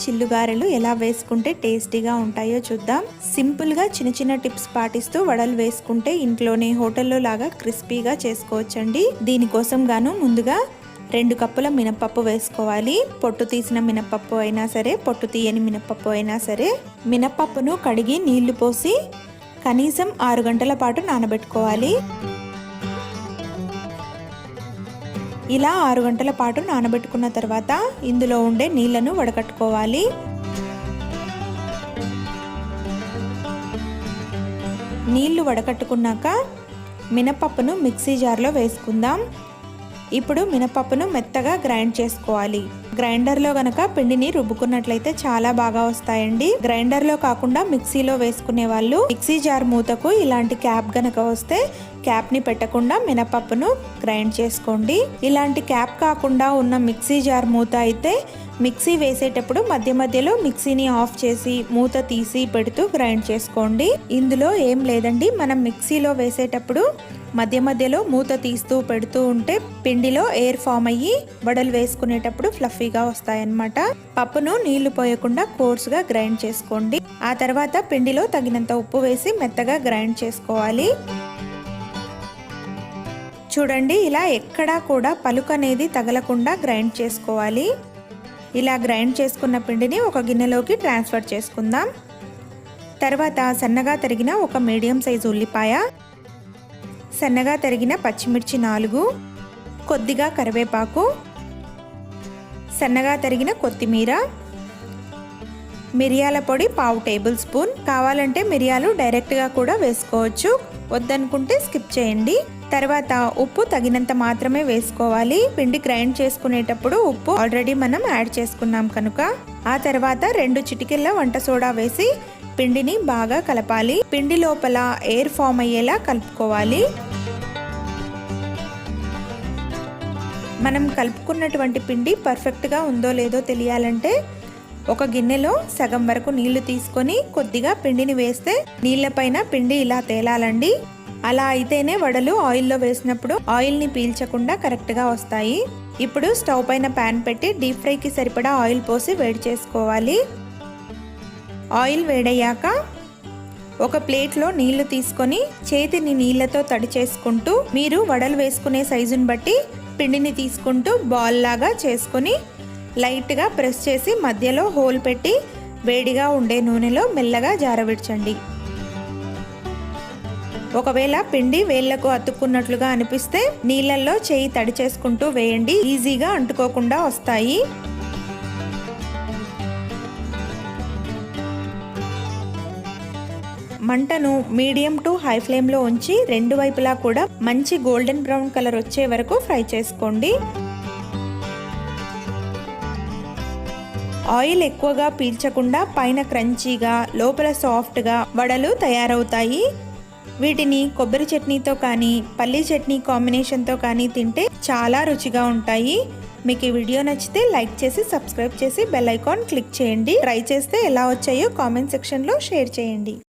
చిల్లుగారెలు ఎలా వేసుకుంటే టేస్టీగా ఉంటాయో చూద్దాం. సింపుల్గా చిన్న చిన్న టిప్స్ పాటిస్తూ వడలు వేసుకుంటే ఇంట్లోనే హోటల్లో లాగా క్రిస్పీగా చేసుకోవచ్చండి. దీనికోసం గాను ముందుగా 2 కప్పుల మినపప్పు వేసుకోవాలి. పొట్టు తీసిన మినపప్పు అయినా సరే, పొట్టు తీయని మినపప్పు అయినా సరే. మినపప్పును కడిగి నీళ్లు పోసి కనీసం 6 గంటల పాటు నానబెట్టుకోవాలి. ఇలా 6 గంటల పాటు నానబెట్టుకున్న తర్వాత ఇందులో ఉండే నీళ్లను వడకట్టుకోవాలి. నీళ్లు వడకట్టుకున్నాక మినపప్పును మిక్సీ జార్లో వేసుకుందాం. ఇప్పుడు మినపప్పును మెత్తగా గ్రైండ్ చేసుకోవాలి. గ్రైండర్లో గనక పిండిని రుబ్బుకున్నట్లయితే చాలా బాగా వస్తాయండి. గ్రైండర్లో కాకుండా మిక్సీలో వేసుకునే వాళ్ళు మిక్సీ జార్ మూతకు ఇలాంటి క్యాప్ గనక వస్తే క్యాప్ని పెట్టకుండా మినపప్పును గ్రైండ్ చేసుకోండి. ఇలాంటి క్యాప్ కాకుండా ఉన్న మిక్సీ జార్ మూత అయితే మిక్సీ వేసేటప్పుడు మధ్య మధ్యలో మిక్సీని ఆఫ్ చేసి మూత తీసి పెడుతూ గ్రైండ్ చేసుకోండి. ఇందులో ఏం లేదండి, మనం మిక్సీలో వేసేటప్పుడు మధ్య మధ్యలో మూత తీస్తూ పెడుతూ ఉంటే పిండిలో ఎయిర్ ఫామ్ అయ్యి వడలు వేసుకునేటప్పుడు ఫ్లఫీగా వస్తాయన్నమాట. పప్పును నీళ్లు పోయకుండా కోర్సుగా గ్రైండ్ చేసుకోండి. ఆ తర్వాత పిండిలో తగినంత ఉప్పు వేసి మెత్తగా గ్రైండ్ చేసుకోవాలి. చూడండి, ఇలా ఎక్కడా కూడా పలుకు అనేది తగలకుండా గ్రైండ్ చేసుకోవాలి. ఇలా గ్రైండ్ చేసుకున్న పిండిని ఒక గిన్నెలోకి ట్రాన్స్ఫర్ చేసుకుందాం. తర్వాత సన్నగా తరిగిన ఒక మీడియం సైజు ఉల్లిపాయ, సన్నగా తరిగిన పచ్చిమిర్చి 4, కొద్దిగా కరివేపాకు, సన్నగా తరిగిన కొత్తిమీర, మిరియాల పొడి 1/2 టేబుల్ స్పూన్. కావాలంటే మిరియాలు డైరెక్ట్గా కూడా వేసుకోవచ్చు, వద్దనుకుంటే స్కిప్ చేయండి. తర్వాత ఉప్పు తగినంత మాత్రమే వేసుకోవాలి. పిండి గ్రైండ్ చేసుకునేటప్పుడు ఉప్పు ఆల్రెడీ మనం యాడ్ చేసుకున్నాం కనుక. ఆ తర్వాత 2 చిటికెళ్ళ వంట సోడా వేసి పిండిని బాగా కలపాలి. పిండి లోపల ఎయిర్ ఫామ్ అయ్యేలా కలుపుకోవాలి. మనం కలుపుకున్నటువంటి పిండి పర్ఫెక్ట్గా ఉందో లేదో తెలియాలంటే ఒక గిన్నెలో సగం వరకు నీళ్లు తీసుకొని కొద్దిగా పిండిని వేస్తే నీళ్లపైన పిండి ఇలా తేలాలండి. అలా అయితేనే వడలు ఆయిల్లో వేసినప్పుడు ఆయిల్ని పీల్చకుండా కరెక్ట్గా వస్తాయి. ఇప్పుడు స్టవ్ పైన ప్యాన్ పెట్టి డీప్ ఫ్రైకి సరిపడా ఆయిల్ పోసి వేడి చేసుకోవాలి. ఆయిల్ వేడయ్యాక ఒక ప్లేట్లో నీళ్లు తీసుకొని చేతిని నీళ్లతో తడి చేసుకుంటూ మీరు వడలు వేసుకునే సైజుని బట్టి పిండిని తీసుకుంటూ బాల్ లాగా చేసుకొని లైట్గా ప్రెస్ చేసి మధ్యలో హోల్ పెట్టి వేడిగా ఉండే నూనెలో మెల్లగా జారవిడ్చండి. ఒకవేళ పిండి వేళ్లకు అతుక్కున్నట్లుగా అనిపిస్తే నీళ్ళల్లో చేయి తడి చేసుకుంటూ వేయండి, ఈజీగా అంటుకోకుండా వస్తాయి. మంటను మీడియం టు హై ఫ్లేమ్లో ఉంచి 2 వైపులా కూడా మంచి గోల్డెన్ బ్రౌన్ కలర్ వచ్చే వరకు ఫ్రై చేసుకోండి. ఆయిల్ ఎక్కువగా పీల్చకుండా పైన క్రంచీగా లోపల సాఫ్ట్గా వడలు తయారవుతాయి. వీటిని కొబ్బరి చట్నీతో కానీ పల్లీ చట్నీ కాంబినేషన్తో కానీ తింటే చాలా రుచిగా ఉంటాయి. మీకు ఈ వీడియో నచ్చితే లైక్ చేసి సబ్స్క్రైబ్ చేసి బెల్ ఐకాన్ క్లిక్ చేయండి. ట్రై చేస్తే ఎలా వచ్చాయో కామెంట్ సెక్షన్లో షేర్ చేయండి.